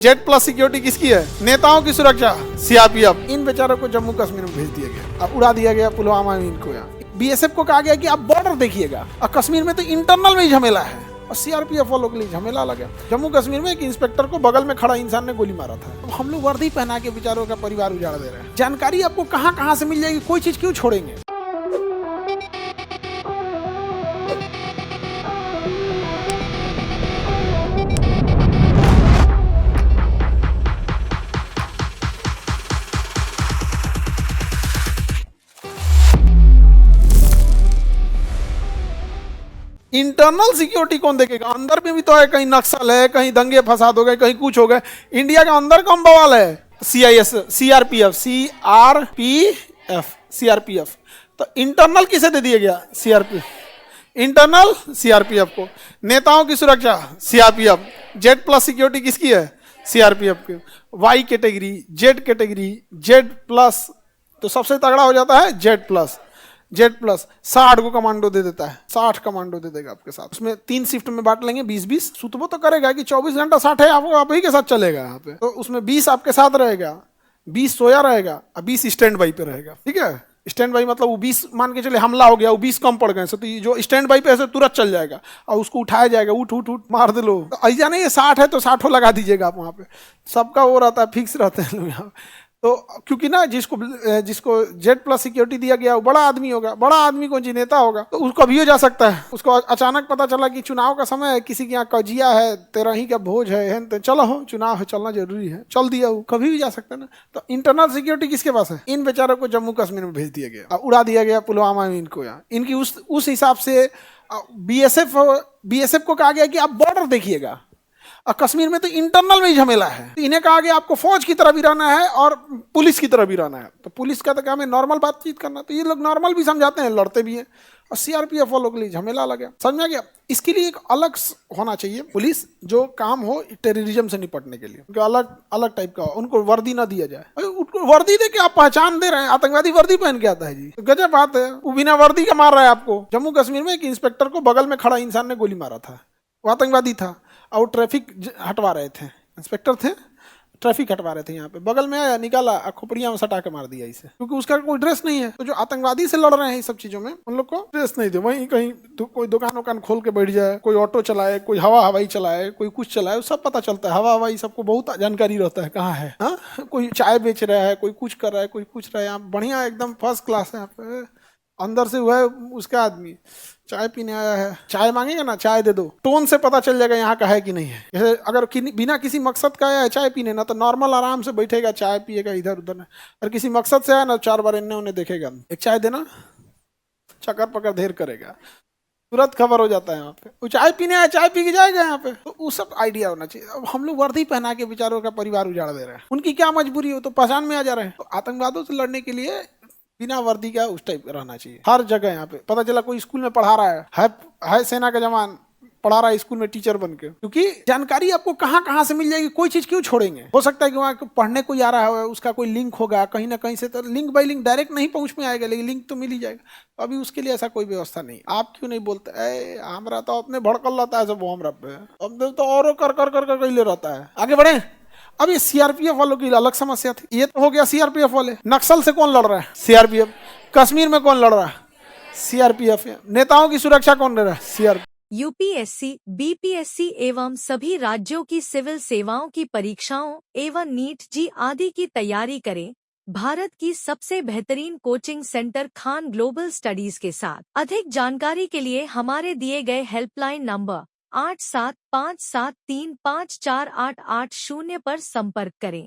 Z plus security किसकी है? नेताओं की सुरक्षा, सीआरपीएफ। इन बेचारों को जम्मू कश्मीर में भेज दिया गया, अब उड़ा दिया गया पुलवामा में इनको। यहाँ बीएसएफ को कहा गया कि आप बॉर्डर देखिएगा, और कश्मीर में तो इंटरनल में ही झमेला है, और सीआरपीएफ वालों के लिए झमेला लगा। जम्मू कश्मीर में एक इंस्पेक्टर को बगल में खड़ा इंसान ने गोली मारा था। अब हम लोग वर्दी पहना के बेचारों का परिवार उजाड़ दे रहे हैं। जानकारी आपको कहाँ कहाँ से मिल जाएगी, कोई चीज क्यों छोड़ेंगे? इंटरनल सिक्योरिटी कौन देखेगा? अंदर में भी तो है, कहीं नक्सल है, कहीं दंगे फसाद हो गए, कहीं कुछ हो गए। इंडिया के अंदर कौन बवाल है? सीआरपीएफ। सीआरपीएफ। तो इंटरनल किसे दे दिया गया? सीआरपीएफ। इंटरनल सीआरपीएफ को। नेताओं की सुरक्षा, सीआरपीएफ। जेड प्लस सिक्योरिटी किसकी है? सीआरपीएफ की। Y category, Z category, Z plus तो सबसे तगड़ा हो जाता है जेड प्लस। जेड प्लस 60 को कमांडो दे देता है, 60 कमांडो दे देगा आपके साथ। उसमें 3 शिफ्ट में बांट लेंगे, 20-20। सुतबो तो करेगा कि 24 घंटा 60 है आपको, आप ही के साथ चलेगा यहाँ पे। तो उसमें 20 आपके साथ रहेगा, 20 सोया रहेगा, और 20 स्टैंड बाई पे रहेगा। ठीक है, स्टैंड बाई मतलब वो 20 मान के चले हमला हो गया, वो 20 कम पड़ गए, तो ये जो स्टैंड बाई पे ऐसे तुरंत चल जाएगा और उसको उठाया जाएगा, उठ उठ उठ मार दे लो। तो ऐसा नहीं है 60 है तो 60 लगा दीजिएगा आप वहाँ पे, सबका वो रहता है, फिक्स रहते हैं लोग यहाँ। तो क्योंकि ना जिसको जेड प्लस सिक्योरिटी दिया गया वो बड़ा आदमी होगा, बड़ा आदमी कौन जी नेता होगा, तो उसको भी हो जा सकता है। उसको अचानक पता चला कि चुनाव का समय है, किसी के यहाँ कजिया है, 13 ही का भोज है, तो चलो हो चुनाव है, चलना जरूरी है, चल दिया, वो कभी भी जा सकता है ना। तो इंटरनल सिक्योरिटी किसके पास है? इन बेचारों को जम्मू कश्मीर में भेज दिया गया, उड़ा दिया गया पुलवामा में इनको। यहाँ इनकी उस हिसाब से बीएसएफ को कहा गया कि आप बॉर्डर देखिएगा, और कश्मीर में तो इंटरनल में ही झमेला है। इन्हें कहा गया आपको फौज की तरह भी रहना है और पुलिस की तरह भी रहना है। तो पुलिस का तो काम है नॉर्मल बातचीत करना, तो ये लोग नॉर्मल भी समझाते हैं, लड़ते भी हैं, और सीआरपीएफ वालों के लिए झमेला लगा। समझ में गया? इसके लिए एक अलग होना चाहिए पुलिस, जो काम हो टेररिज्म से निपटने के लिए, उनका अलग अलग टाइप का, उनको वर्दी ना दिया जाए। उनको वर्दी दे के आप पहचान दे रहे हैं, आतंकवादी वर्दी पहन के आता है जी, गजब बात है। वो बिना वर्दी का मार रहा है आपको। जम्मू कश्मीर में एक इंस्पेक्टर को बगल में खड़ा इंसान ने गोली मारा था, वो आतंकवादी था, और ट्रैफिक हटवा रहे थे, इंस्पेक्टर थे, ट्रैफिक हटवा रहे थे। यहाँ पे बगल में आया, निकाला, खोपड़िया में सटा के मार दिया इसे, क्योंकि उसका कोई ड्रेस नहीं है। तो जो आतंकवादी से लड़ रहे हैं इस सब चीजों में, उन लोग को ड्रेस नहीं थे। वहीं कहीं कोई दुकान खोल के बैठ जाए, कोई ऑटो चलाए, कोई हवाई चलाए, कोई कुछ चलाए, सब पता चलता है। हवाई सबको बहुत जानकारी रहता है कहाँ है। हाँ, कोई चाय बेच रहा है, कोई कुछ कर रहा है, कोई कुछ रहा है। यहाँ बढ़िया एकदम फर्स्ट क्लास है। यहाँ पे अंदर से हुआ है उसका आदमी चाय पीने आया है, चाय मांगेगा ना, चाय दे दो, टोन से पता चल जाएगा यहाँ का है कि नहीं है। जैसे अगर बिना किसी मकसद का आया है चाय पीने ना, तो नॉर्मल आराम से बैठेगा, चाय पिएगा, इधर उधर ना। अगर किसी मकसद से आया ना, 4 बार इन्हें उन्हें देखेगा, एक चाय देना, चक्कर पकड़ ढेर करेगा, तुरंत खबर हो जाता है। यहाँ पे वो चाय पीने आया, चाय पी के जाएगा यहाँ पे। तो वो सब आइडिया होना चाहिए। अब हम लोग वर्दी पहना के बेचारों का परिवार उजाड़ दे रहे हैं, उनकी क्या मजबूरी हो, तो पहचान में आ जा रहे हैं। तो आतंकवादियों से लड़ने के लिए बिना वर्दी का उस टाइप रहना चाहिए हर जगह। यहाँ पे पता चला कोई स्कूल में पढ़ा रहा है सेना का जवान, पढ़ा रहा है स्कूल में टीचर बन के, क्योंकि जानकारी आपको कहाँ कहाँ से मिल जाएगी, कोई चीज क्यों छोड़ेंगे? हो सकता है कि वहाँ पढ़ने कोई आ रहा है, उसका कोई लिंक होगा कहीं ना कहीं से, तो लिंक बाई लिंक डायरेक्ट नहीं पहुंच में आएगा, लेकिन लिंक तो मिल ही जाएगा। तो अभी उसके लिए ऐसा कोई व्यवस्था नहीं। आप क्यों नहीं बोलते? हमारा तो अपने भड़कल रहता है सब हमरा पे, अब तो और कर ले रहता है। आगे बढ़े। अब ये सीआरपीएफ वालों की अलग समस्या थी। ये तो हो गया सीआरपीएफ वाले। नक्सल से कौन लड़ रहा है? सीआरपीएफ। कश्मीर में कौन लड़ रहा है? सीआरपीएफ। नेताओं की सुरक्षा कौन ले रहा है? सीआरपीएफ। यूपीएससी, बीपीएससी एवं सभी राज्यों की सिविल सेवाओं की परीक्षाओं एवं नीट जी आदि की तैयारी करें भारत की सबसे बेहतरीन coaching centre Khan global studies के साथ। अधिक जानकारी के लिए हमारे दिए गए हेल्पलाइन नंबर 8757354880 पर संपर्क करें।